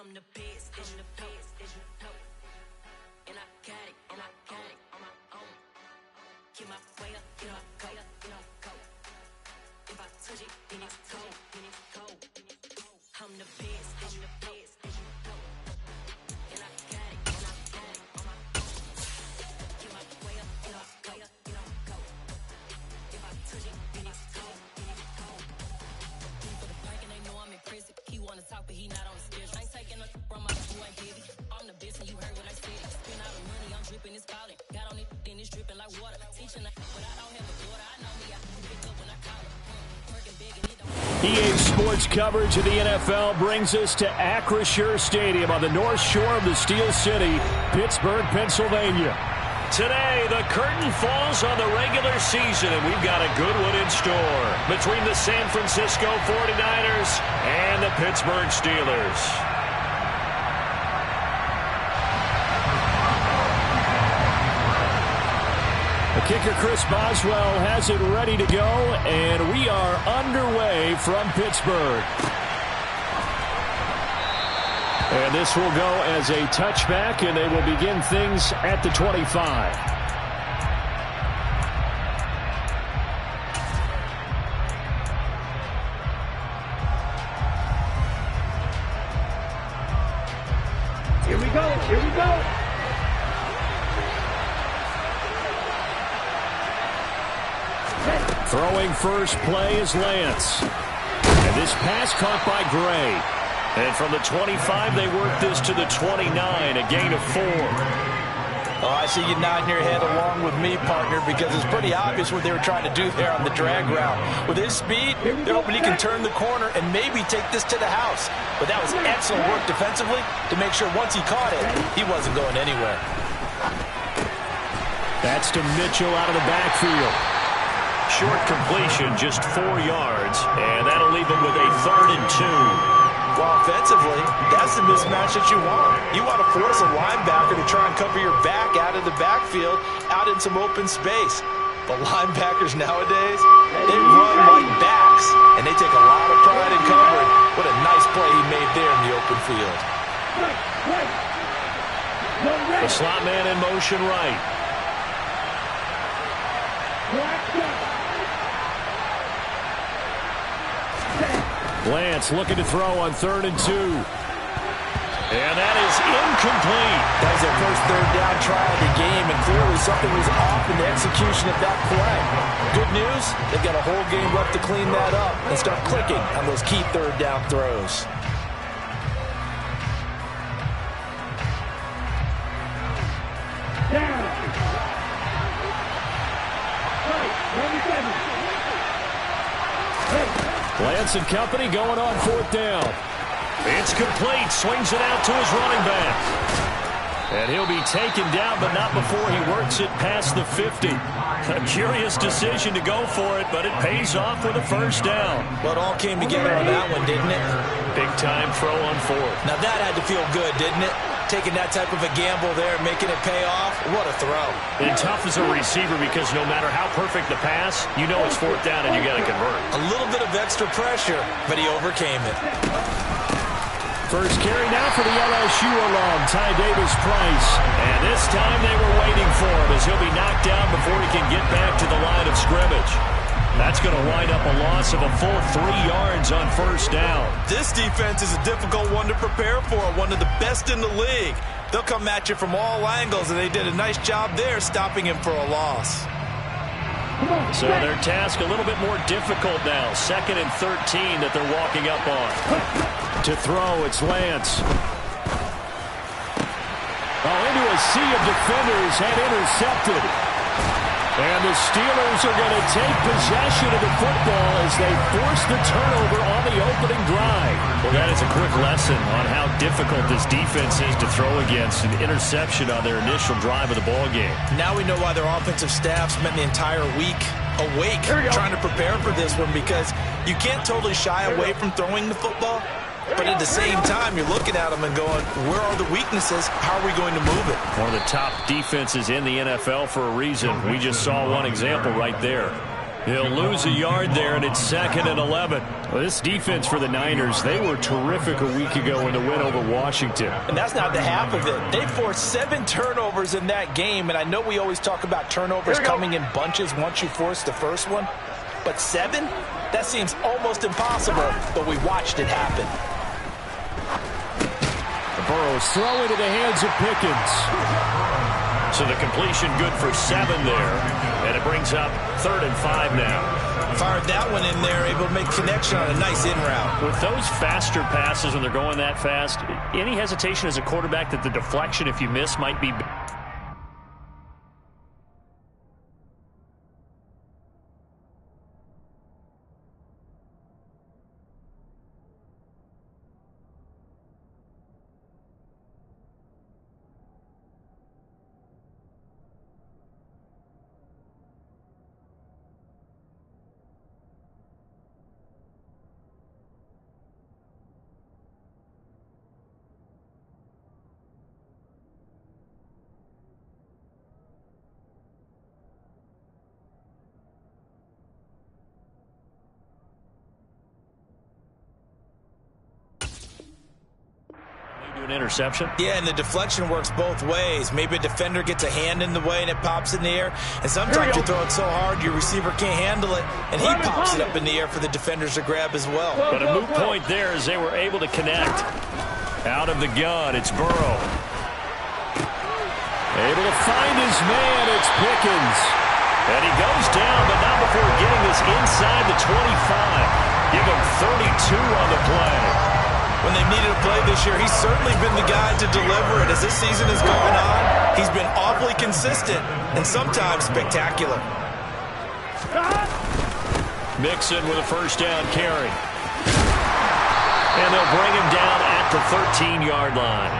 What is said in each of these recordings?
I'm the best, I'm the best, as you know. And I got it on my own. Get my way up, get my go. If I touch it, then it's cold. I'm the best, as you know. And I got it on my own. Get my way up, get my go. If I touch it, then it's cold. For the park and they know I'm impressive. He wanna talk, but he not on the schedule. I ain't taking no from my who ain't heavy. I'm the best and you heard what I said. Spend all the money, I'm dripping, it's falling. Got on it, then it's dripping like water. Teaching but I don't have a daughter. I know me, I can pick up when I call her. Working big and it don't. EA Sports coverage of the NFL brings us to Acrisure Stadium on the north shore of the Steel City, Pittsburgh, Pennsylvania. Today, the curtain falls on the regular season, and we've got a good one in store between the San Francisco 49ers and the Pittsburgh Steelers. The kicker, Chris Boswell, has it ready to go, and we are underway from Pittsburgh. And this will go as a touchback, and they will begin things at the 25. Here we go. Throwing first play is Lance. And this pass caught by Gray. And from the 25, they work this to the 29, a gain of 4. Oh, I see you nodding your head along with me, partner, because it's pretty obvious what they were trying to do there on the drag route. With his speed, they're hoping he can turn the corner and maybe take this to the house. But that was excellent work defensively to make sure once he caught it, he wasn't going anywhere. That's to Mitchell out of the backfield. Short completion, just 4 yards, and that'll leave him with a 3rd and 2. Well, offensively, that's the mismatch that you want. You want to force a linebacker to try and cover your back out of the backfield, out in some open space. But linebackers nowadays, they run like backs, and they take a lot of pride in covering. What a nice play he made there in the open field. The slot man in motion right. Lance looking to throw on 3rd and 2. And that is incomplete. That was their first 3rd down try of the game, and clearly something was off in the execution of that play. Good news, they've got a whole game left to clean that up and start clicking on those key 3rd down throws. Lance and company going on 4th down. It's complete. Swings it out to his running back. And he'll be taken down, but not before he works it past the 50. A curious decision to go for it, but it pays off with a 1st down. Well, it all came together on that one, didn't it? Big-time throw on 4th. Now that had to feel good, didn't it? Taking that type of a gamble there, making it pay off. What a throw. And tough as a receiver because no matter how perfect the pass, you know it's 4th down and you got to convert. A little bit of extra pressure, but he overcame it. First carry now for the LSU alum, Ty Davis-Price. And this time they were waiting for him as he'll be knocked down before he can get back to the line of scrimmage. That's going to wind up a loss of a full 3 yards on 1st down. This defense is a difficult one to prepare for, one of the best in the league. They'll come at you from all angles, and they did a nice job there stopping him for a loss. So their task a little bit more difficult now. 2nd and 13 that they're walking up on. To throw, it's Lance. Into a sea of defenders and intercepted. And the Steelers are going to take possession of the football as they force the turnover on the opening drive. Well, that is a quick lesson on how difficult this defense is to throw against. An interception on their initial drive of the ballgame. Now we know why their offensive staff spent the entire week awake trying to prepare for this one, because you can't totally shy away from throwing the football. But at the same time, you're looking at them and going, where are the weaknesses? How are we going to move it? One of the top defenses in the NFL for a reason. We just saw one example right there. He'll lose a yard there, and it's 2nd and 11. Well, this defense for the Niners, they were terrific a week ago in the win over Washington. And that's not the half of it. They forced 7 turnovers in that game, and I know we always talk about turnovers coming in bunches once you force the first one. But 7? That seems almost impossible, but we watched it happen. Burrow's throw into the hands of Pickens. So the completion good for 7 there. And it brings up 3rd and 5 now. Fired that one in there, able to make connection on a nice in route. With those faster passes when they're going that fast, any hesitation as a quarterback that the deflection, if you miss, might be... An interception. Yeah, and the deflection works both ways. Maybe a defender gets a hand in the way and it pops in the air. And sometimes you throw it so hard your receiver can't handle it, and he pops it up in the air for the defenders to grab as well. But a moot point there as they were able to connect. Out of the gun, it's Burrow. Able to find his man, it's Pickens. And he goes down, but not before getting this inside the 25. Give him 32 on the play. When they needed a play this year, he's certainly been the guy to deliver it. As this season has gone on, he's been awfully consistent and sometimes spectacular. Mixon with a first down carry. And they'll bring him down at the 13-yard line.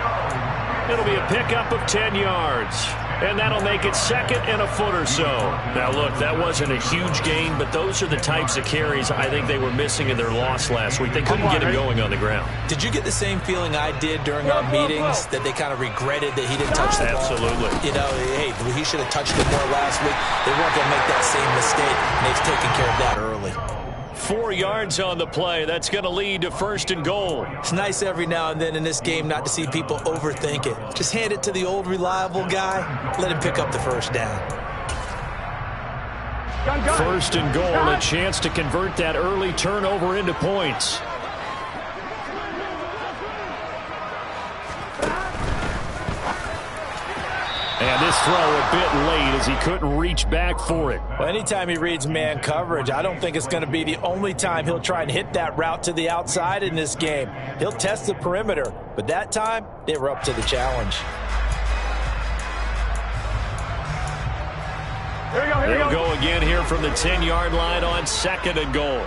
It'll be a pickup of 10 yards. And that'll make it 2nd and a foot or so. Now, look, that wasn't a huge gain, but those are the types of carries I think they were missing in their loss last week. They couldn't get him going on the ground. Did you get the same feeling I did during our meetings, that they kind of regretted that he didn't touch the ball? Absolutely. You know, hey, he should have touched it more last week. They weren't going to make that same mistake, and they've taken care of that early. 4 yards on the play. That's going to lead to 1st and goal. It's nice every now and then in this game not to see people overthink it. Just hand it to the old reliable guy. Let him pick up the first down. 1st and goal. A chance to convert that early turnover into points. And this throw a bit late as he couldn't reach back for it. Well, anytime he reads man coverage, I don't think it's going to be the only time he'll try and hit that route to the outside in this game. He'll test the perimeter, but that time they were up to the challenge. They'll go again here from the 10-yard line on 2nd and goal.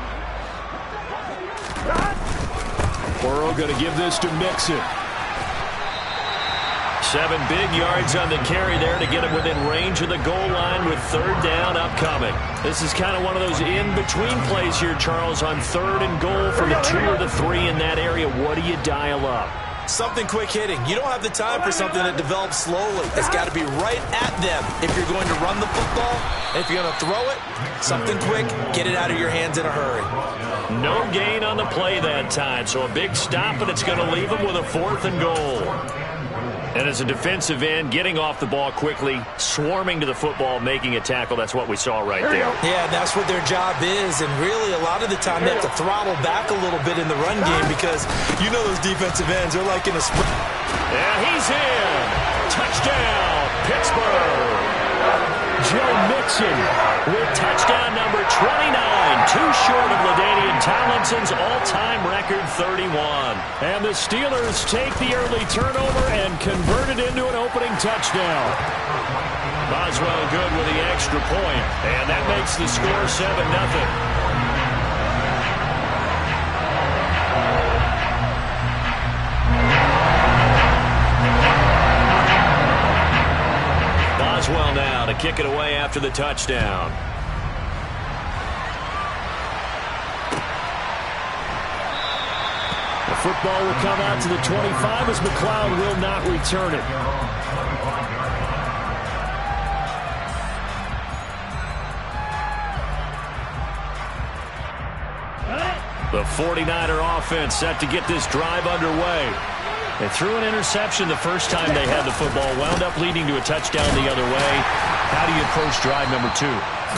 Burrow going to give this to Mixon. 7 big yards on the carry there to get him within range of the goal line with 3rd down upcoming. This is kind of one of those in-between plays here, Charles, on 3rd and goal from the 2 or the 3 in that area. What do you dial up? Something quick hitting. You don't have the time for something that develops slowly. It's got to be right at them if you're going to run the football. And if you're going to throw it, something quick, get it out of your hands in a hurry. No gain on the play that time, so a big stop, and it's going to leave them with a 4th and goal. And as a defensive end, getting off the ball quickly, swarming to the football, making a tackle, that's what we saw right there. Yeah, that's what their job is. And really, a lot of the time, they have to throttle back a little bit in the run game because you know those defensive ends, they're like in a sprint. And he's in. Touchdown, Pittsburgh. Joe Mixon with touchdown number 29, too short of LaDainian Tomlinson's all-time record 31. And the Steelers take the early turnover and convert it into an opening touchdown. Boswell good with the extra point, and that makes the score 7-0. Boswell now to kick it away after the touchdown. The football will come out to the 25 as McLeod will not return it. The 49er offense set to get this drive underway. They threw an interception the first time they had the football, wound up leading to a touchdown the other way. How do you approach drive number 2?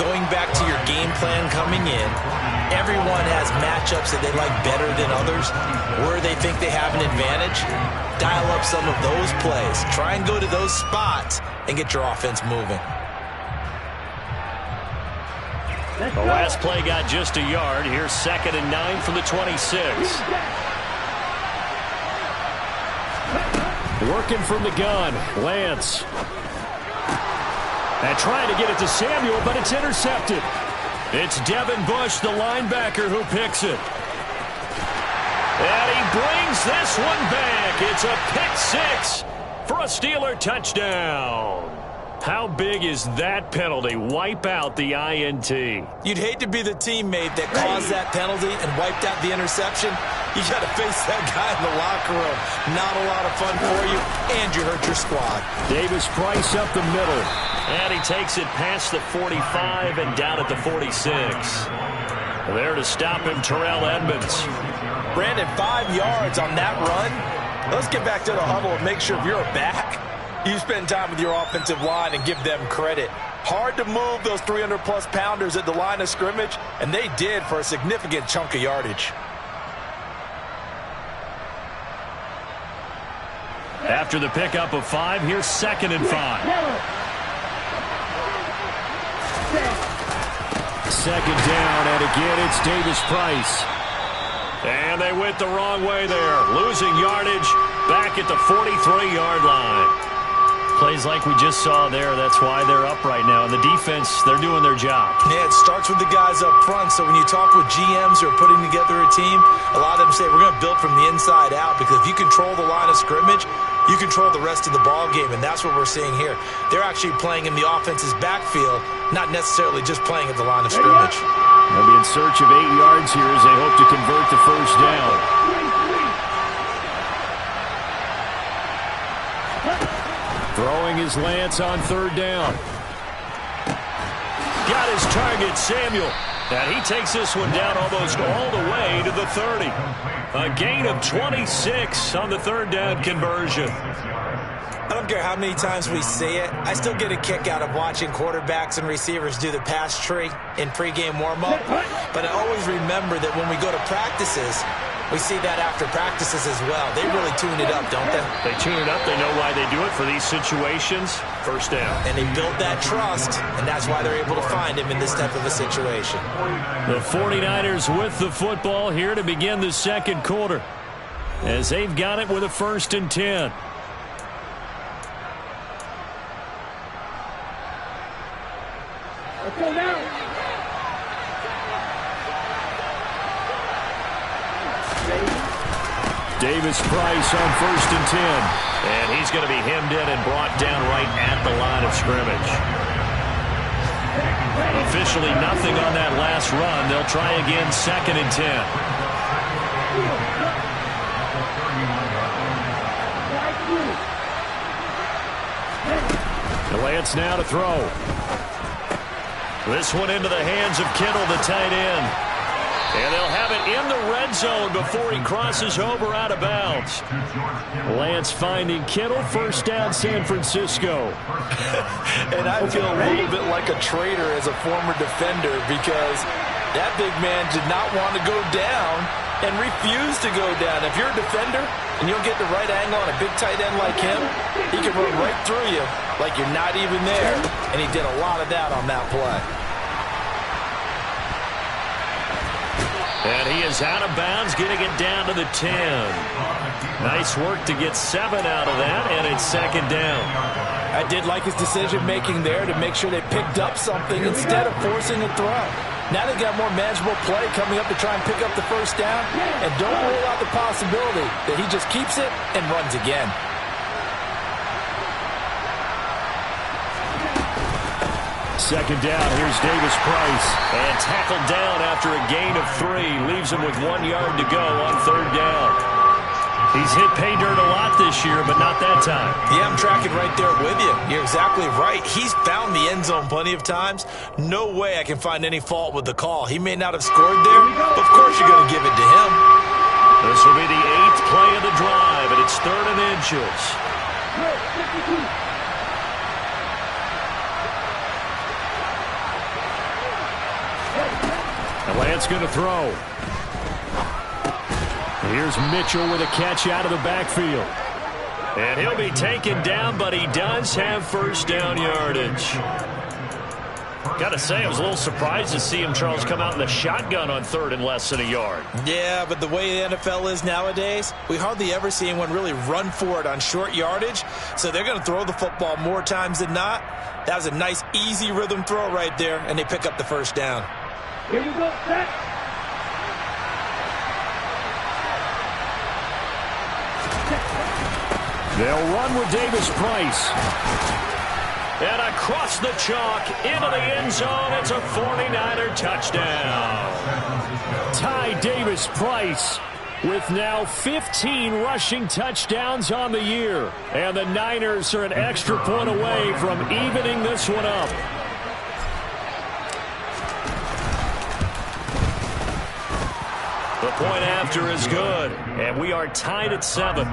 Going back to your game plan coming in, everyone has matchups that they like better than others. Where they think they have an advantage, dial up some of those plays. Try and go to those spots and get your offense moving. The last play got just a yard. Here's 2nd and 9 from the 26. Working from the gun, Lance. And trying to get it to Samuel, but it's intercepted. It's Devin Bush, the linebacker, who picks it. And he brings this one back. It's a pick 6 for a Steeler touchdown. How big is that penalty? Wipe out the INT. You'd hate to be the teammate that caused that penalty and wiped out the interception. You got to face that guy in the locker room. Not a lot of fun for you, and you hurt your squad. Davis Price up the middle. And he takes it past the 45 and down at the 46. There to stop him, Terrell Edmunds. Brandon, 5 yards on that run. Let's get back to the huddle and make sure if you're back, you spend time with your offensive line and give them credit. Hard to move those 300-plus pounders at the line of scrimmage, and they did for a significant chunk of yardage. After the pickup of 5, here's 2nd and 5. 2nd down, and again it's Davis Price. And they went the wrong way there. Losing yardage back at the 43-yard line. Plays like we just saw there. That's why they're up right now. And the defense, they're doing their job. Yeah, it starts with the guys up front. So when you talk with GMs who are putting together a team, a lot of them say we're going to build from the inside out, because if you control the line of scrimmage, you control the rest of the ball game, and that's what we're seeing here. They're actually playing in the offense's backfield, not necessarily just playing at the line of scrimmage. They'll be in search of 8 yards here as they hope to convert the first down. Throwing his Lance on 3rd down. Got his target, Samuel. And he takes this one down almost all the way to the 30. A gain of 26 on the 3rd down conversion. I don't care how many times we see it. I still get a kick out of watching quarterbacks and receivers do the pass tree in pregame warm-up. But I always remember that when we go to practices, we see that after practices as well. They really tune it up, don't they? They tune it up. They know why they do it for these situations. First down. And they build that trust, and that's why they're able to find him in this type of a situation. The 49ers with the football here to begin the 2nd quarter, as they've got it with a 1st and 10. Let's go now. Davis Price on 1st and 10. And he's going to be hemmed in and brought down right at the line of scrimmage. Officially nothing on that last run. They'll try again 2nd and 10. Lance now to throw. This one into the hands of Kittle, the tight end. And they'll have it in the red zone before he crosses over out of bounds. Lance finding Kittle, 1st down San Francisco. And I feel a little bit like a traitor as a former defender, because that big man did not want to go down and refused to go down. If you're a defender and you'll get the right angle on a big tight end like him, he can run right through you like you're not even there. And he did a lot of that on that play. And he is out of bounds, getting it down to the 10. Nice work to get 7 out of that, and it's 2nd down. I did like his decision-making there to make sure they picked up something instead of forcing a throw. Now they've got more manageable play coming up to try and pick up the 1st down, and don't rule out the possibility that he just keeps it and runs again. Second down, here's Davis Price. And tackled down after a gain of 3. Leaves him with 1 yard to go on 3rd down. He's hit pay dirt a lot this year, but not that time. Yeah, I'm tracking right there with you. You're exactly right. He's found the end zone plenty of times. No way I can find any fault with the call. He may not have scored there, but of course you're going to give it to him. This will be the 8th play of the drive, and it's 3rd and inches. And Lance going to throw. Here's Mitchell with a catch out of the backfield. And he'll be taken down, but he does have first down yardage. Got to say, I was a little surprised to see him, Charles, come out in the shotgun on 3rd and less than a yard. Yeah, but the way the NFL is nowadays, we hardly ever see anyone really run for it on short yardage. So they're going to throw the football more times than not. That was a nice, easy rhythm throw right there, and they pick up the first down. Here we go, set. They'll run with Davis Price. And across the chalk, into the end zone, it's a 49er touchdown. Ty Davis Price with now 15 rushing touchdowns on the year. And the Niners are an extra point away from evening this one up. The point after is good, and we are tied at 7.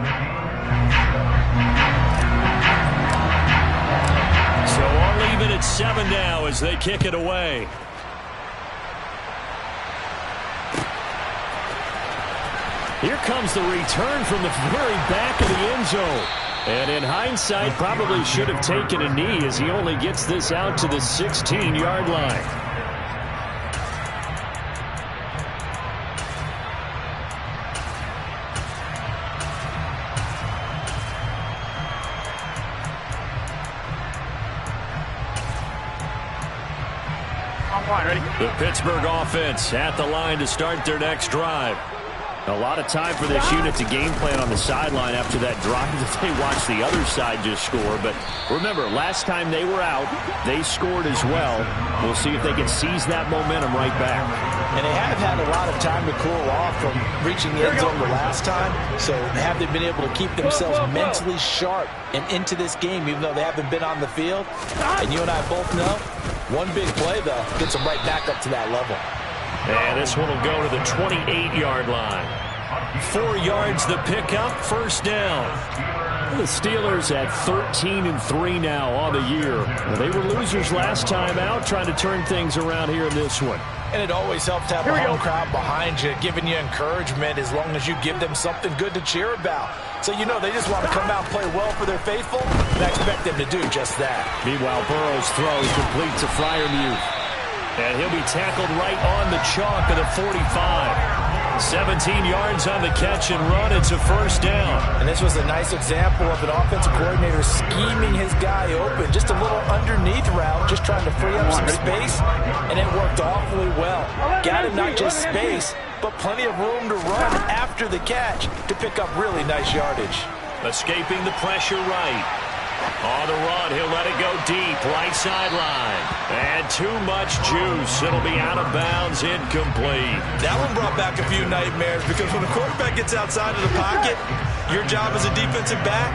So all even at 7 now as they kick it away. Here comes the return from the very back of the end zone. And in hindsight, probably should have taken a knee as he only gets this out to the 16-yard line. The Pittsburgh offense at the line to start their next drive. A lot of time for this unit to game plan on the sideline after that drive that they watched the other side just score. But remember, last time they were out, they scored as well. We'll see if they can seize that momentum right back. And they have had a lot of time to cool off from reaching the end zone the last time. So have they been able to keep themselves mentally sharp and into this game, even though they haven't been on the field? And you and I both know, one big play, though, gets them right back up to that level. And this one will go to the 28-yard line. 4 yards the pickup, first down. The Steelers at 13-3 now on the year. They were losers last time out, trying to turn things around here in this one. And it always helps to have a home crowd behind you, giving you encouragement as long as you give them something good to cheer about. So you know they just want to come out and play well for their faithful, and I expect them to do just that. Meanwhile, Burrow's throw is complete to Freiermuth. And he'll be tackled right on the chalk of the 45. 17 yards on the catch and run. It's a first down. And this was a nice example of an offensive coordinator scheming his guy open. Just a little underneath route, just trying to free up some space, and it worked awfully well. Got him not just space, but plenty of room to run after the catch to pick up really nice yardage. Escaping the pressure right. On the run, he'll let it go deep, right sideline. And too much juice. It'll be out of bounds, incomplete. That one brought back a few nightmares because when a quarterback gets outside of the pocket, your job as a defensive back,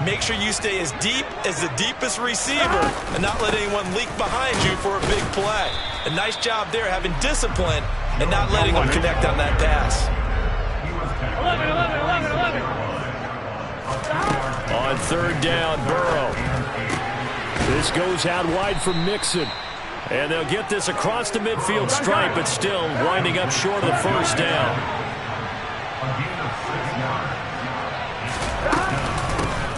make sure you stay as deep as the deepest receiver and not let anyone leak behind you for a big play. A nice job there, having discipline and not letting them connect on that pass. 11. On third down, Burrow. This goes out wide for Mixon. And they'll get this across the midfield stripe, but still winding up short of the first down.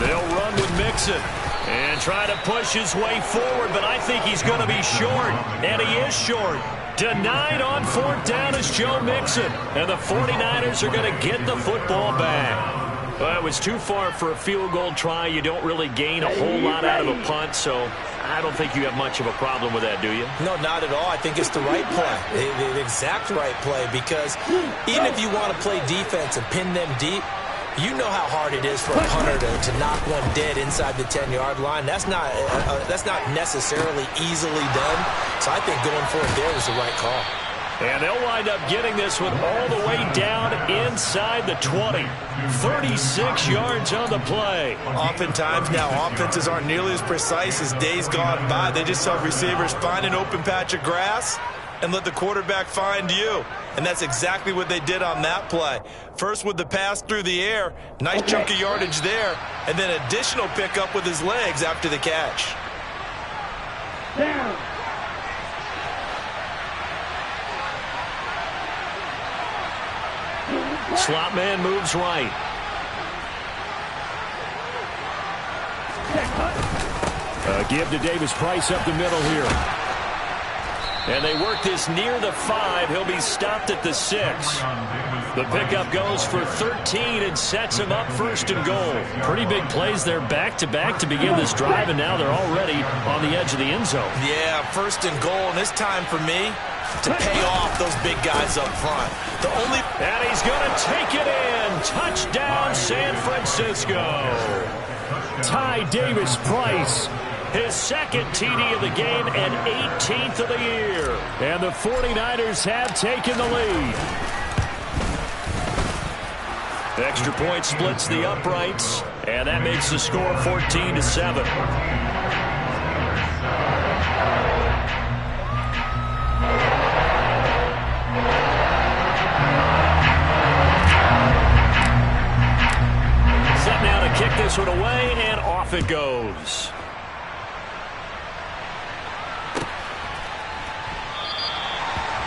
They'll run with Mixon and try to push his way forward, but I think he's going to be short, and he is short. Denied on fourth down is Joe Mixon, and the 49ers are going to get the football back. Well, it was too far for a field goal try. You don't really gain a whole lot out of a punt, so I don't think you have much of a problem with that, do you? No, not at all. I think it's the right play, the exact right play, because even if you want to play defense and pin them deep, you know how hard it is for a punter to knock one dead inside the 10-yard line. That's not necessarily easily done. So I think going for it there was the right call. And they'll wind up getting this one all the way down inside the 20. 36 yards on the play. Oftentimes now, offenses aren't nearly as precise as days gone by. They just have receivers find an open patch of grass and let the quarterback find you. And that's exactly what they did on that play. First with the pass through the air, nice chunk of yardage there, and then additional pickup with his legs after the catch. Down. Slot man moves right. Give to Davis Price up the middle here. And they work this near the 5. He'll be stopped at the 6. The pickup goes for 13 and sets him up 1st and goal. Pretty big plays there back-to-back to begin this drive, and now they're already on the edge of the end zone. Yeah, 1st and goal, and it's time for me to pay off those big guys up front. And he's going to take it in. Touchdown, San Francisco. Ty Davis Price, his 2nd TD of the game and 18th of the year. And the 49ers have taken the lead. Extra point splits the uprights, and that makes the score 14-7. Set now to kick this one away, and off it goes.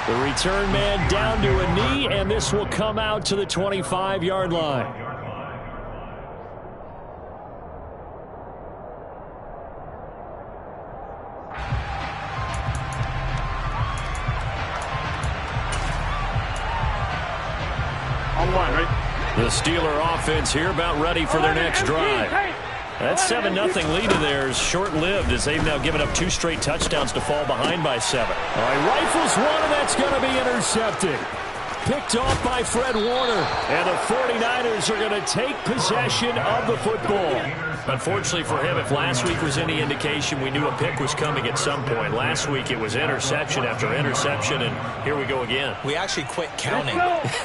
The return man down to a knee, and this will come out to the 25-yard line. On one, right? The Steeler offense here about ready for their next drive. That 7-0 lead of theirs short-lived as they've now given up 2 straight touchdowns to fall behind by 7. All right, rifles one, and that's going to be intercepted. Picked off by Fred Warner, and the 49ers are going to take possession of the football. Unfortunately for him, if last week was any indication, we knew a pick was coming at some point. Last week it was interception after interception, and here we go again. We actually quit counting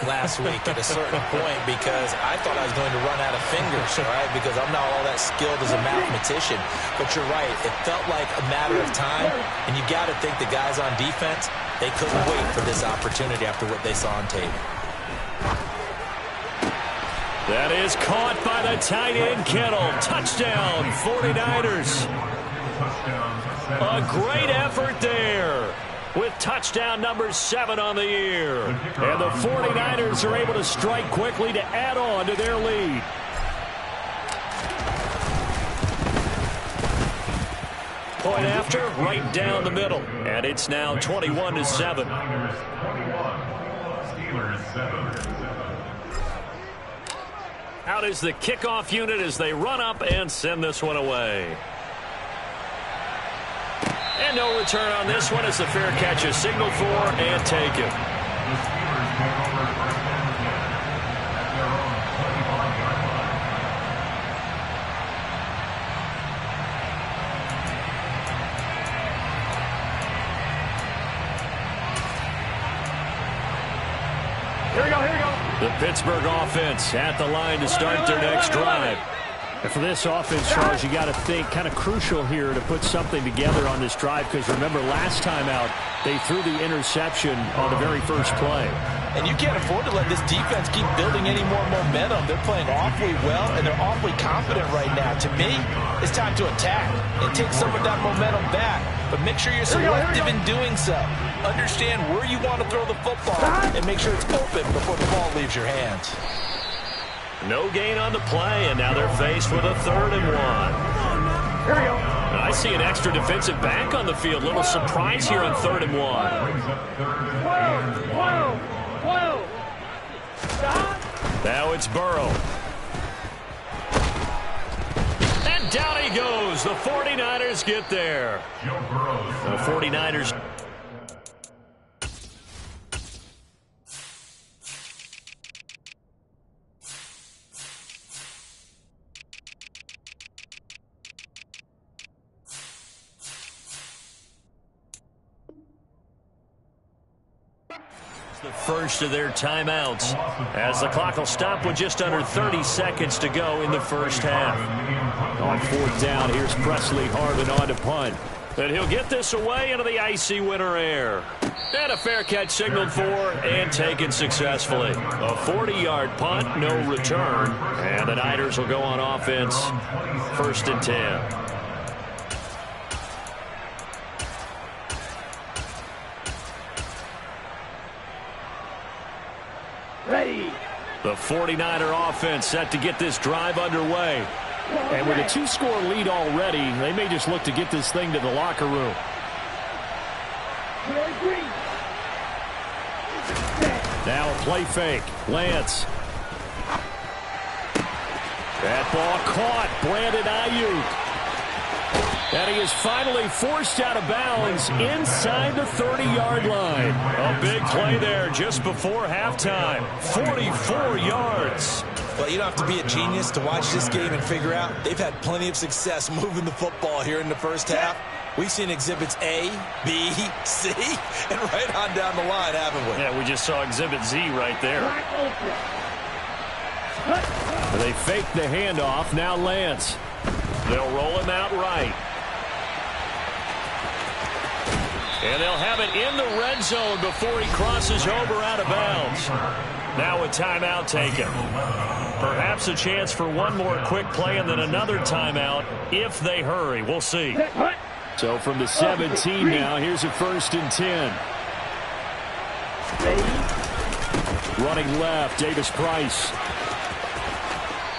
last week at a certain point because I thought I was going to run out of fingers, all right, because I'm not all that skilled as a mathematician. But you're right, it felt like a matter of time, and you got to think the guys on defense, they couldn't wait for this opportunity after what they saw on tape. That is caught by the tight end, Kittle. Touchdown, 49ers. A great effort there with touchdown number 7 on the year. And the 49ers are able to strike quickly to add on to their lead. Point after, right down the middle. And it's now 21-7. Out is the kickoff unit as they run up and send this one away. And no return on this one as the fair catch is signaled for and taken. The Pittsburgh offense at the line to start their next drive. And for this offense, Charles, you got to think kind of crucial here to put something together on this drive because remember last time out they threw the interception on the very first play. And you can't afford to let this defense keep building any more momentum. They're playing awfully well, and they're awfully confident right now. To me, it's time to attack and take some of that momentum back. But make sure you're selective in doing so. Understand where you want to throw the football and make sure it's open before the ball leaves your hands. No gain on the play, and now they're faced with a 3rd and 1. Here we go. I see an extra defensive back on the field. Little surprise here on 3rd and 1. Whoa. Stop. Now it's Burrow. And down he goes. The 49ers get there. The 49ers. first of their timeouts, as the clock will stop with just under 30 seconds to go in the first half. On fourth down, here's Presley Harvin on to punt. And he'll get this away into the icy winter air. And a fair catch signaled for and taken successfully. A 40-yard punt, no return. And the Niners will go on offense, 1st and 10. Ready. The 49er offense set to get this drive underway. And with a 2-score lead already, they may just look to get this thing to the locker room. Now a play fake. Lance. That ball caught. Brandon Ayuk. And he is finally forced out of bounds inside the 30-yard line. A big play there just before halftime. 44 yards. Well, you don't have to be a genius to watch this game and figure out they've had plenty of success moving the football here in the first half. We've seen exhibits A, B, C, and right on down the line, haven't we? Yeah, we just saw exhibit Z right there. They fake the handoff. Now Lance. They'll roll him out right. And they'll have it in the red zone before he crosses over out of bounds. Now a timeout taken. Perhaps a chance for one more quick play and then another timeout if they hurry. We'll see. So from the 17 now, here's a 1st and 10. Running left, Davis Price.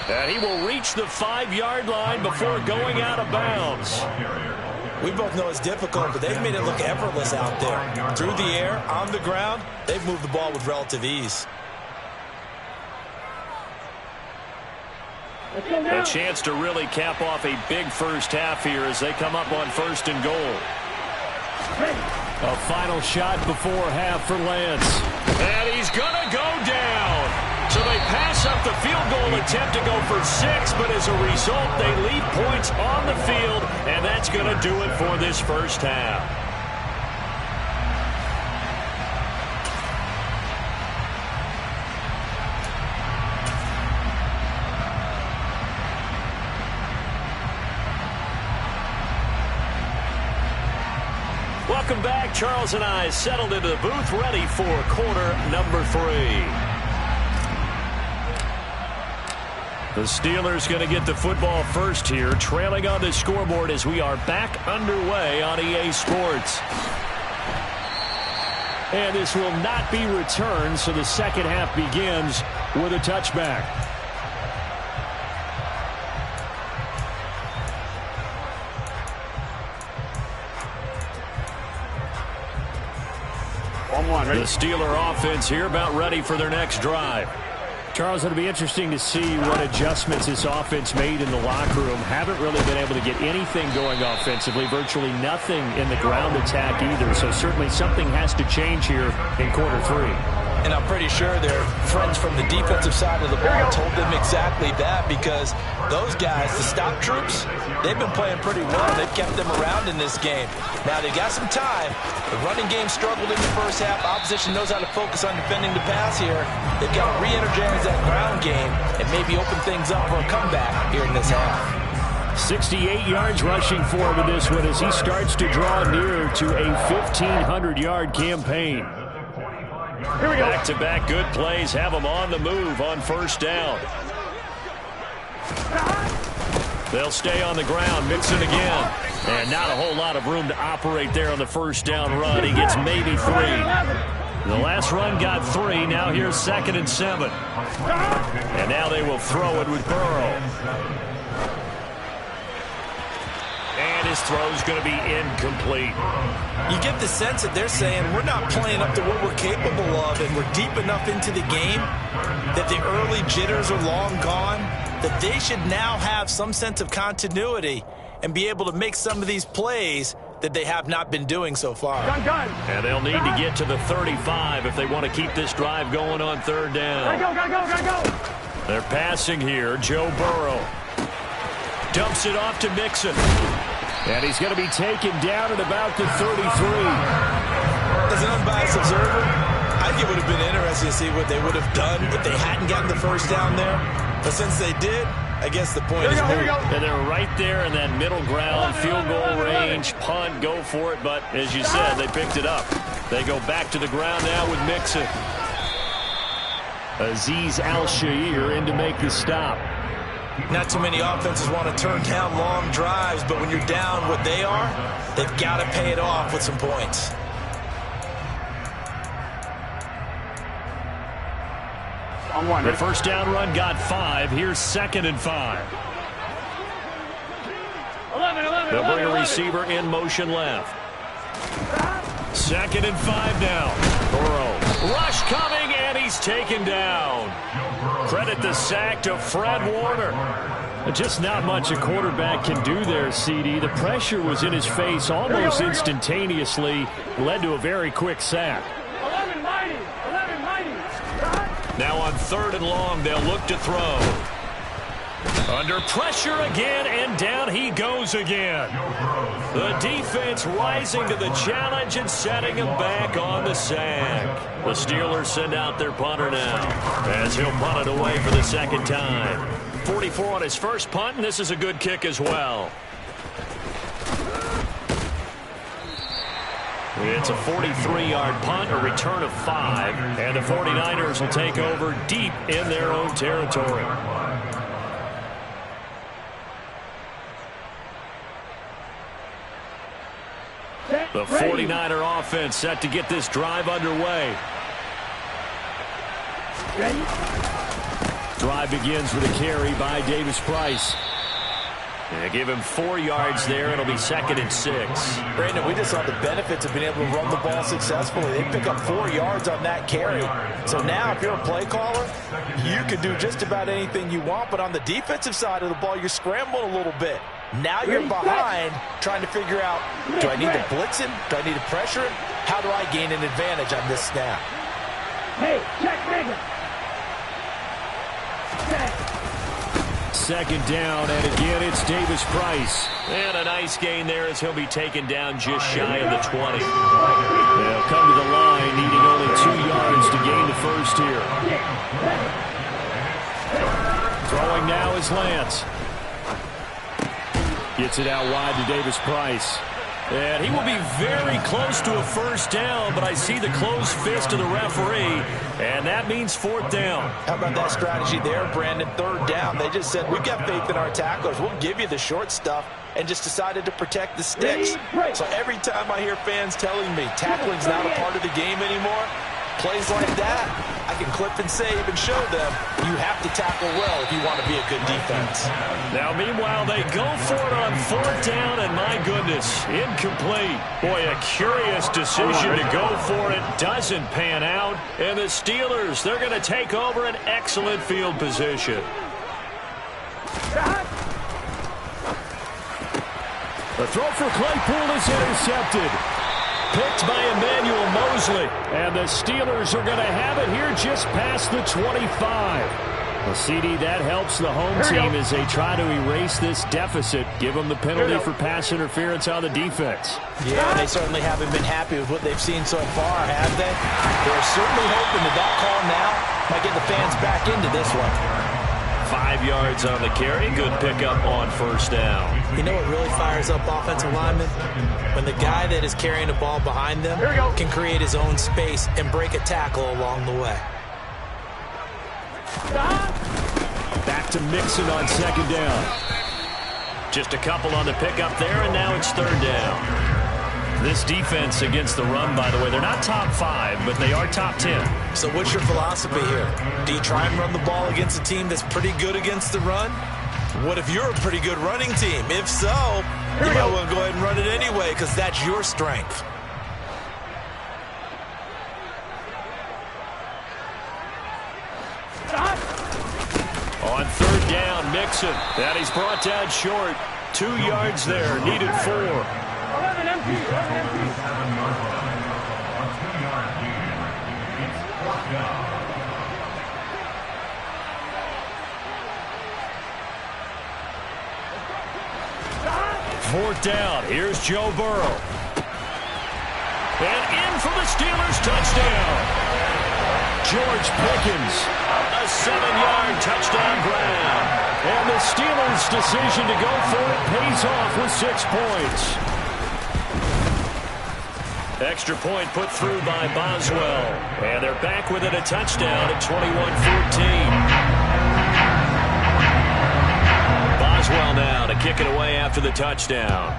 And he will reach the 5-yard line before going out of bounds. We both know it's difficult, but they've made it look effortless out there. Through the air, on the ground, they've moved the ball with relative ease. A chance to really cap off a big first half here as they come up on 1st and goal. A final shot before half for Lance. And he's going to go down. So they pass up the field goal attempt to go for 6, but as a result, they leave points on the field, and that's going to do it for this first half. Welcome back. Charles and I settled into the booth, ready for quarter number 3. The Steelers going to get the football first here, trailing on the scoreboard as we are back underway on EA Sports. And this will not be returned, so the second half begins with a touchback. Ready. The Steeler offense here about ready for their next drive. Charles, it'll be interesting to see what adjustments this offense made in the locker room. Haven't really been able to get anything going offensively, virtually nothing in the ground attack either. So certainly something has to change here in quarter 3. And I'm pretty sure their friends from the defensive side of the ball told them exactly that, because those guys, the stop troops, they've been playing pretty well. They've kept them around in this game. Now, they got some time. The running game struggled in the first half. Opposition knows how to focus on defending the pass here. They've got to re-energize that ground game and maybe open things up for a comeback here in this half. 68 yards rushing for him in this one as he starts to draw near to a 1,500-yard campaign. Here we go. Back-to-back good plays have them on the move on 1st down. They'll stay on the ground, Mixon again. And not a whole lot of room to operate there on the 1st down run. He gets maybe 3. The last run got 3. Now here's 2nd and 7. And now they will throw it with Burrow. And his throw's going to be incomplete. You get the sense that they're saying we're not playing up to what we're capable of, and we're deep enough into the game that the early jitters are long gone, that they should now have some sense of continuity and be able to make some of these plays that they have not been doing so far. And they'll need to get to the 35 if they want to keep this drive going on 3rd down. Gotta go. They're passing here. Joe Burrow dumps it off to Mixon. And he's going to be taken down at about the 33. As an unbiased observer, I think it would have been interesting to see what they would have done if they hadn't gotten the first down there. But since they did, I guess the point is Here we go. And they're right there in that middle ground, field goal range, punt, go for it. But as you said, they picked it up. They go back to the ground now with Mixon. Azeez Al-Shaair in to make the stop. Not too many offenses want to turn down long drives, but when you're down what they are, they've got to pay it off with some points. The first down run got 5. Here's 2nd and 5. They'll bring a receiver in motion left. 2nd and 5 now. Burrow. Rush coming, and he's taken down. Credit the sack to Fred Warner. Just not much a quarterback can do there, CD. The pressure was in his face almost instantaneously. Led to a very quick sack. Now on 3rd and long, they'll look to throw. Under pressure again, and down he goes again. The defense rising to the challenge and setting him back on the sack. The Steelers send out their punter now, as he'll punt it away for the 2nd time. 44 on his first punt, and this is a good kick as well. It's a 43-yard punt, a return of 5, and the 49ers will take over deep in their own territory. The 49er offense set to get this drive underway. Drive begins with a carry by Davis Price. They give him 4 yards there. It'll be 2nd and 6. Brandon, we just saw the benefits of being able to run the ball successfully. They pick up 4 yards on that carry. So now if you're a play caller, you can do just about anything you want. But on the defensive side of the ball, you're scrambling a little bit. Now you're behind trying to figure out, do I need to blitz him? Do I need to pressure him? How do I gain an advantage on this snap? Hey, check nigga. Check. 2nd down, and again it's Davis Price. And a nice gain there as he'll be taken down just shy of the 20. They'll come to the line needing only 2 yards to gain the first here. Throwing now is Lance. Gets it out wide to Davis Price. And he will be very close to a first down, but I see the closed fist of the referee, and that means 4th down. How about that strategy there, Brandon? 3rd down. They just said, we've got faith in our tacklers. We'll give you the short stuff, and just decided to protect the sticks. So every time I hear fans telling me tackling's not a part of the game anymore, plays like that, I can clip and save and show them you have to tackle well if you want to be a good defense. Now, meanwhile, they go for it on 4th down, and my goodness, incomplete. Boy, a curious decision to go for it. Doesn't pan out. And the Steelers, they're going to take over an excellent field position. The throw for Claypool is intercepted. Picked by Emmanuel Mosley. And the Steelers are going to have it here just past the 25. Well, CD, that helps the home team as they try to erase this deficit. Give them the penalty for pass interference on the defense. Yeah, they certainly haven't been happy with what they've seen so far, have they? They're certainly hoping that call now might get the fans back into this one. 5 yards on the carry. Good pickup on 1st down. You know what really fires up offensive linemen? When the guy that is carrying the ball behind them can create his own space and break a tackle along the way. Back to Mixon on 2nd down. Just a couple on the pickup there, and now it's 3rd down. This defense against the run, by the way, they're not top 5, but they are top 10. So what's your philosophy here? Do you try and run the ball against a team that's pretty good against the run? What if you're a pretty good running team? If so, you might want to go ahead and run it anyway because that's your strength. On 3rd down, Mixon. And he's brought down short. 2 yards there, needed 4. 4th down. Here's Joe Burrow. And in for the Steelers touchdown. George Pickens. A 7-yard touchdown grab. And the Steelers' decision to go for it pays off with 6 points. Extra point put through by Boswell. And they're back within a touchdown at 21-14. Boswell now to kick it away after the touchdown.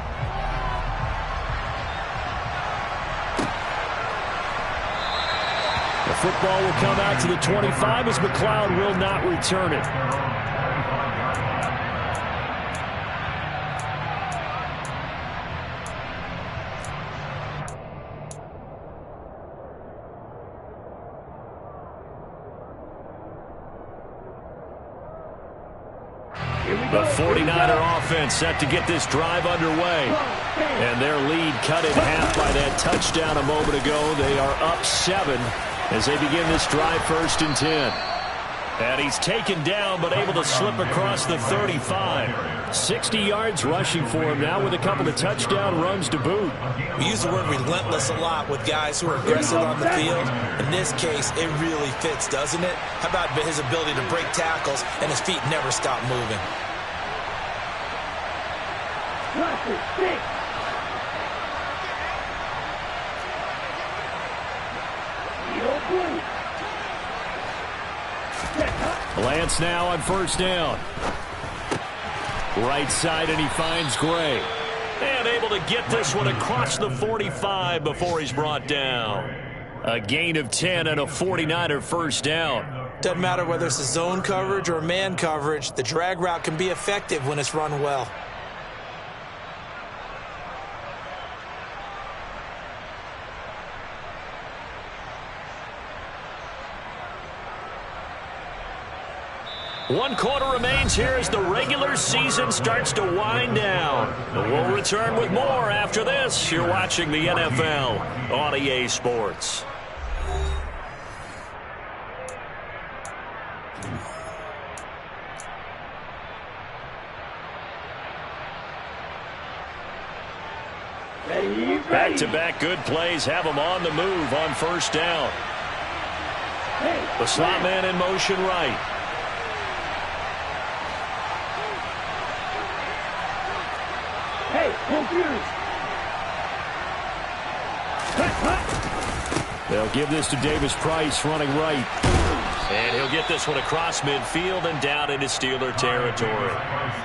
The football will come out to the 25 as McLeod will not return it. The 49er offense set to get this drive underway. And their lead cut in half by that touchdown a moment ago. They are up 7 as they begin this drive 1st and 10. And he's taken down but able to slip across the 35. 60 yards rushing for him now with a couple of touchdown runs to boot. We use the word relentless a lot with guys who are aggressive on the field. In this case, it really fits, doesn't it? How about his ability to break tackles and his feet never stop moving? Lance now on 1st down. Right side, and he finds Gray. And able to get this one across the 45 before he's brought down. A gain of 10 and a 49er 1st down. Doesn't matter whether it's a zone coverage or man coverage, the drag route can be effective when it's run well. One quarter remains here as the regular season starts to wind down. We'll return with more after this. You're watching the NFL on EA Sports. Back-to-back good plays have them on the move on 1st down. The slot man in motion right. They'll give this to Davis Price running right. And he'll get this one across midfield and down into Steeler territory.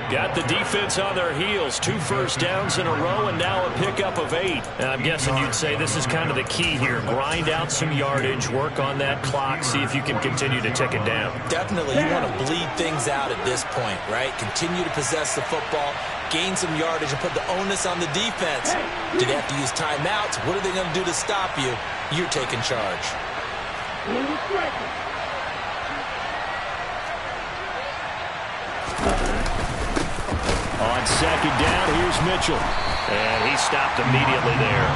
Got the defense on their heels. 2 first downs in a row and now a pickup of 8. And I'm guessing you'd say this is kind of the key here. Grind out some yardage, work on that clock, see if you can continue to tick it down. Definitely, you want to bleed things out at this point, right? Continue to possess the football, gain some yardage, and put the onus on the defense. Do they have to use timeouts? What are they going to do to stop you? You're taking charge. On 2nd down, here's Mitchell. And he stopped immediately there.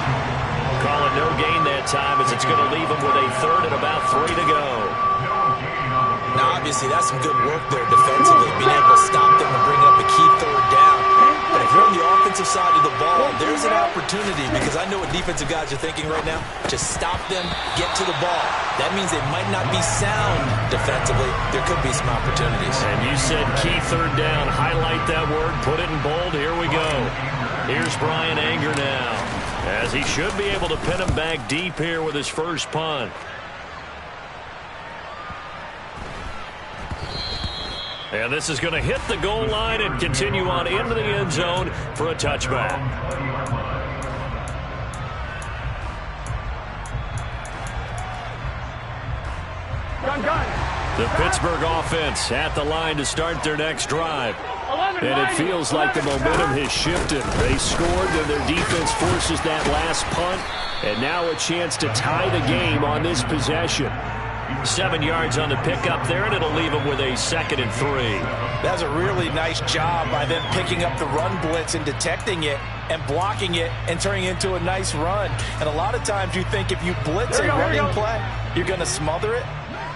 Calling no gain that time as it's going to leave him with a 3rd and about 3 to go. Now, obviously, that's some good work there defensively, being able to stop them and bring up a key 3rd down. But if you're on the offensive side of the ball, there's an opportunity, because I know what defensive guys are thinking right now. Just stop them, get to the ball. That means they might not be sound defensively. There could be some opportunities. And you said key 3rd down. Highlight that word, put it in bold. Here we go. Here's Brian Anger now, as he should be able to pin him back deep here with his first punt. And this is going to hit the goal line and continue on into the end zone for a touchback. The Pittsburgh offense at the line to start their next drive. And it feels like the momentum has shifted. They scored, and their defense forces that last punt. And now a chance to tie the game on this possession. 7 yards on the pickup there, and it'll leave them with a 2nd and 3. That's a really nice job by them picking up the run blitz and detecting it and blocking it and turning it into a nice run. And a lot of times you think if you blitz a running play, you're going to smother it.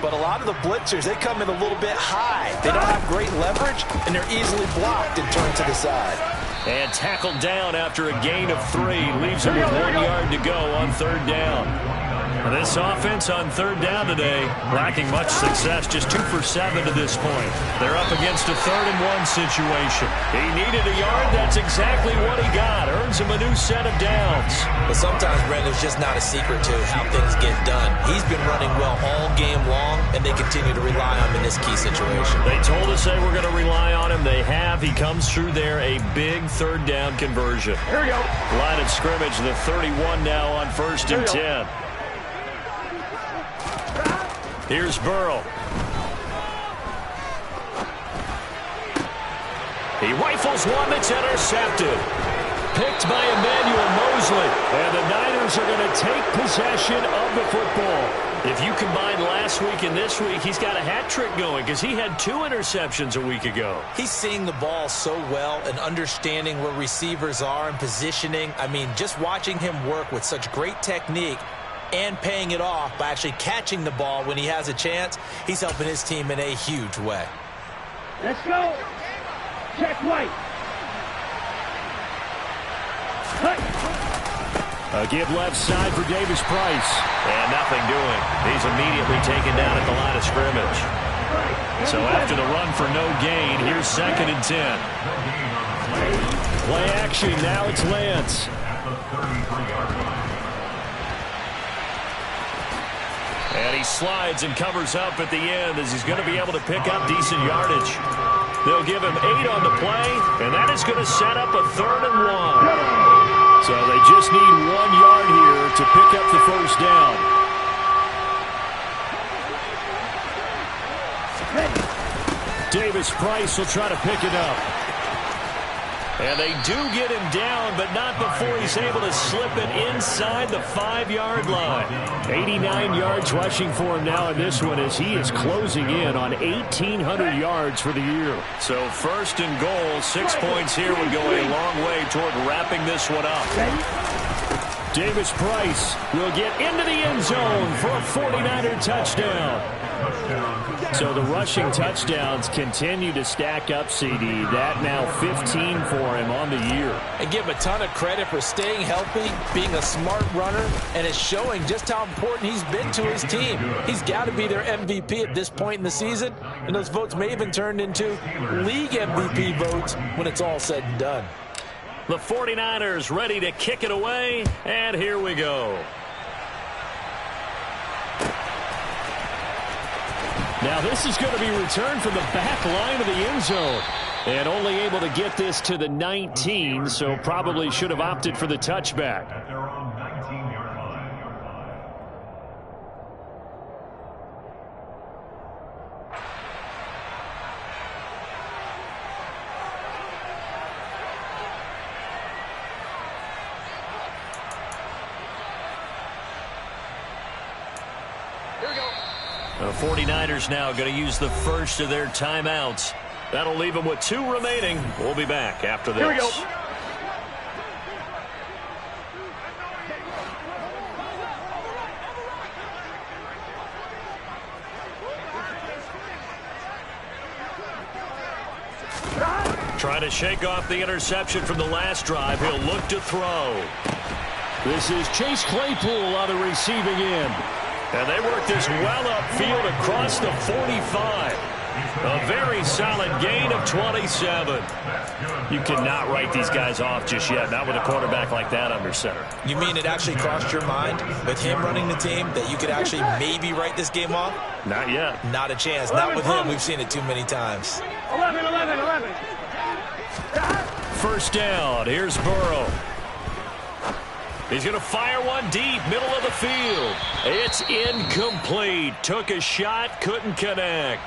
But a lot of the blitzers, they come in a little bit high. They don't have great leverage, and they're easily blocked and turned to the side. And tackled down after a gain of 3. Leaves him with 1 yard to go on 3rd down. This offense on third down today, lacking much success, just 2 for 7 to this point. They're up against a 3rd-and-1 situation. He needed a yard. That's exactly what he got. Earns him a new set of downs. But sometimes, Brandon, it's just not a secret to how things get done. He's been running well all game long, and they continue to rely on him in this key situation. They told us they were going to rely on him. They have. He comes through there, a big 3rd down conversion. Here we go. Line of scrimmage, the 31 now on 1st and 10. Here's Burrow. He rifles one that's intercepted. Picked by Emmanuel Mosley. And the Niners are going to take possession of the football. If you combine last week and this week, he's got a hat trick going because he had 2 interceptions a week ago. He's seeing the ball so well and understanding where receivers are and positioning. I mean, just watching him work with such great technique and paying it off by actually catching the ball when he has a chance, he's helping his team in a huge way. Let's go. Check White. A give left side for Davis Price. And nothing doing. He's immediately taken down at the line of scrimmage. So after the run for no gain, here's 2nd and 10. Play action. Now it's Lance. And he slides and covers up at the end as he's going to be able to pick up decent yardage. They'll give him 8 on the play, and that is going to set up a 3rd and 1. So they just need 1 yard here to pick up the 1st down. Davis Price will try to pick it up. And they do get him down, but not before he's able to slip it inside the 5-yard line. 89 yards rushing for him now in this one as he is closing in on 1,800 yards for the year. So 1st and goal, 6 points here would go a long way toward wrapping this one up. Davis Price will get into the end zone for a 49er touchdown. So the rushing touchdowns continue to stack up, CD. That now 15 for him on the year. And give him a ton of credit for staying healthy, being a smart runner, and it's showing just how important he's been to his team. He's got to be their MVP at this point in the season, and those votes may even turn into league MVP votes when it's all said and done. The 49ers ready to kick it away, and here we go. Now this is going to be returned from the back line of the end zone. And only able to get this to the 19, so probably should have opted for the touchback. The 49ers now going to use the first of their timeouts. That'll leave them with 2 remaining. We'll be back after this. Here we go. Trying to shake off the interception from the last drive. He'll look to throw. This is Chase Claypool on the receiving end. And they work this well upfield across the 45. A very solid gain of 27. You cannot write these guys off just yet, not with a quarterback like that under center. You mean it actually crossed your mind with him running the team that you could actually maybe write this game off? Not yet. Not a chance. Not with him. We've seen it too many times. 11. 1st down. Here's Burrow. He's going to fire one deep, middle of the field. It's incomplete. Took a shot, couldn't connect.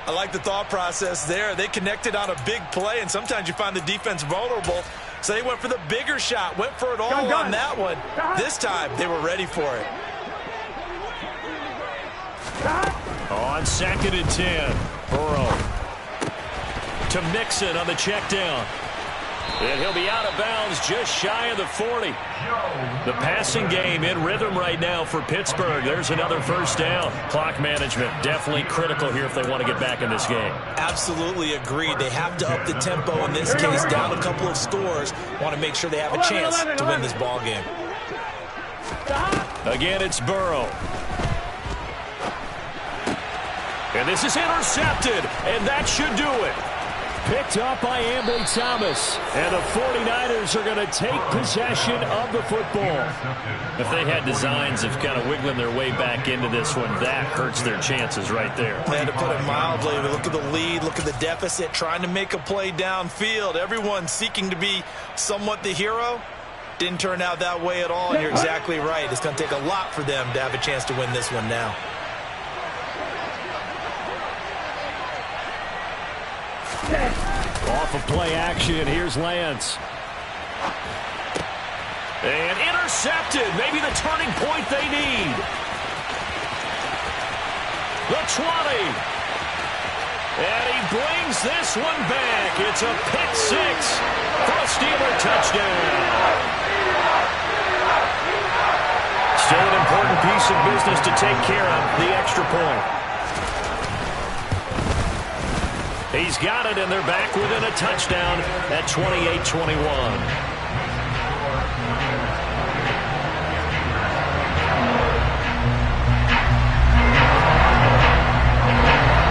I like the thought process there. They connected on a big play, and sometimes you find the defense vulnerable. So they went for the bigger shot, went for it all on that one. This time, they were ready for it. On 2nd and 10, Burrow to Mixon on the check down. And he'll be out of bounds just shy of the 40. The passing game in rhythm right now for Pittsburgh. There's another 1st down. Clock management definitely critical here if they want to get back in this game. Absolutely agreed. They have to up the tempo in this case, down a couple of scores. Want to make sure they have a chance to win this ball game. Again, it's Burrow. And this is intercepted, and that should do it. Picked up by Ambry Thomas, and the 49ers are going to take possession of the football. If they had designs of kind of wiggling their way back into this one, that hurts their chances right there. And to put it mildly, look at the lead, look at the deficit, trying to make a play downfield. Everyone seeking to be somewhat the hero. Didn't turn out that way at all, and you're exactly right. It's going to take a lot for them to have a chance to win this one now. Off of play action, here's Lance. And intercepted, maybe the turning point they need. The 20. And he brings this one back. It's a pick six for a Steeler touchdown. Still an important piece of business to take care of, the extra point. He's got it, and they're back within a touchdown at 28-21.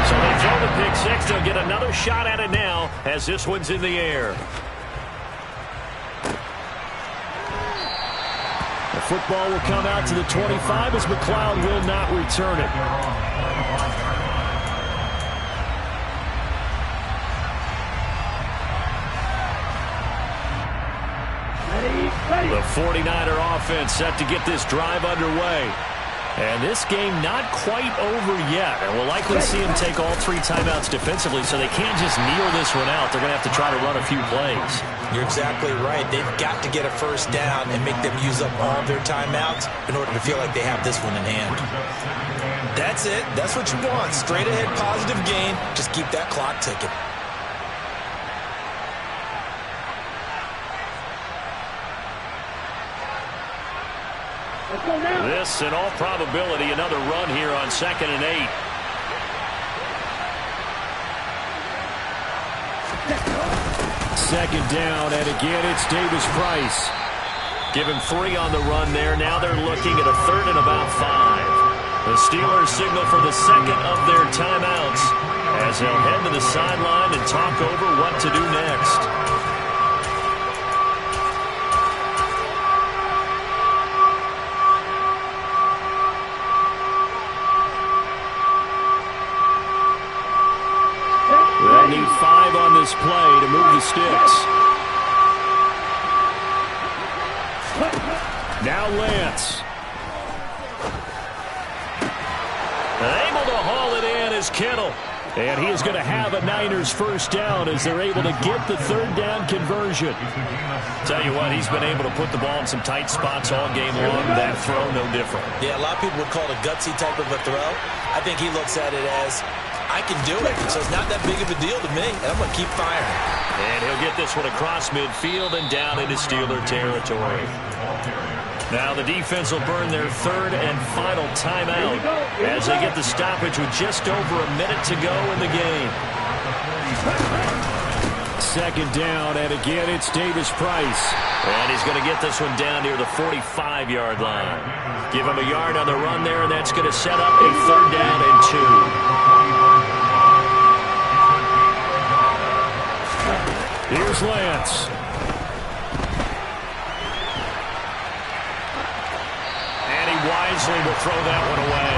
So they throw the pick six. They'll get another shot at it now as this one's in the air. The football will come out to the 25 as McLeod will not return it. The 49er offense set to get this drive underway. And this game not quite over yet. And we'll likely see them take all three timeouts defensively, so they can't just kneel this one out. They're going to have to try to run a few plays. You're exactly right. They've got to get a first down and make them use up all of their timeouts in order to feel like they have this one in hand. That's it. That's what you want. Straight ahead positive gain. Just keep that clock ticking. This, in all probability, another run here on 2nd and 8. Second down, and again it's Davis Price. Give him 3 on the run there. Now they're looking at a 3rd and about 5. The Steelers signal for the second of their timeouts as they'll head to the sideline and talk over what to do next. They need 5 on this play to move the sticks. Now Lance. Able to haul it in is Kittle. And he is going to have a Niners first down as they're able to get the 3rd down conversion. Tell you what, he's been able to put the ball in some tight spots all game long. That throw, no different. Yeah, a lot of people would call it a gutsy type of a throw. I think he looks at it as, I can do it, so it's not that big of a deal to me, and I'm going to keep firing. And he'll get this one across midfield and down into Steeler territory. Now the defense will burn their 3rd and final timeout as they get the stoppage with just over a minute to go in the game. Second down, and again it's Davis Price. And he's going to get this one down near the 45-yard line. Give him a yard on the run there, and that's going to set up a 3rd down and 2. Here's Lance. Wisely will throw that one away.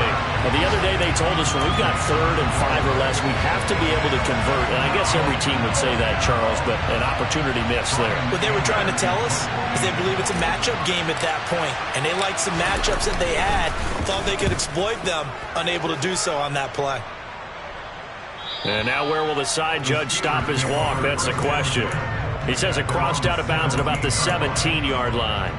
Well, the other day they told us when we've got 3rd and 5 or less, we have to be able to convert. And I guess every team would say that, Charles, but an opportunity missed there. What they were trying to tell us is they believe it's a matchup game at that point. And they liked some matchups that they had, thought they could exploit them, unable to do so on that play. And now where will the side judge stop his walk? That's the question. He says it crossed out of bounds at about the 17-yard line.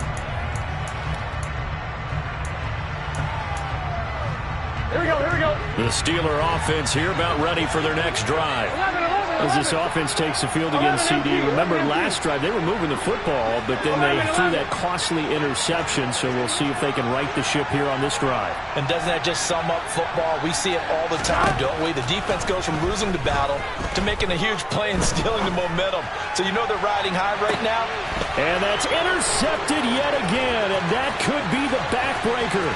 Here we go, here we go. The Steeler offense here about ready for their next drive. 11. As this offense takes the field against CD. Remember, last drive, they were moving the football, but then they threw that costly interception, so we'll see if they can right the ship here on this drive. And doesn't that just sum up football? We see it all the time, don't we? The defense goes from losing the battle to making a huge play and stealing the momentum. So you know they're riding high right now? And that's intercepted yet again, and that could be the backbreaker.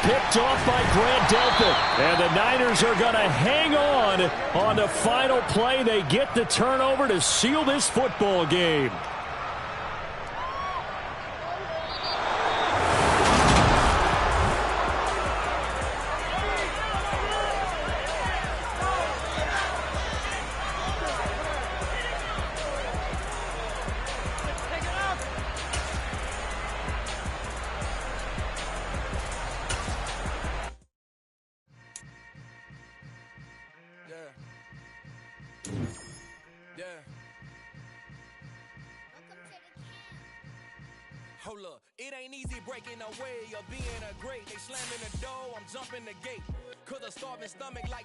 Picked off by Grant Delpit. And the Niners are going to hang on the final play. They get the turnover to seal this football game. Hold up, it ain't easy breaking away or being a great. They slamming the door, I'm jumping the gate. Cause a starving stomach like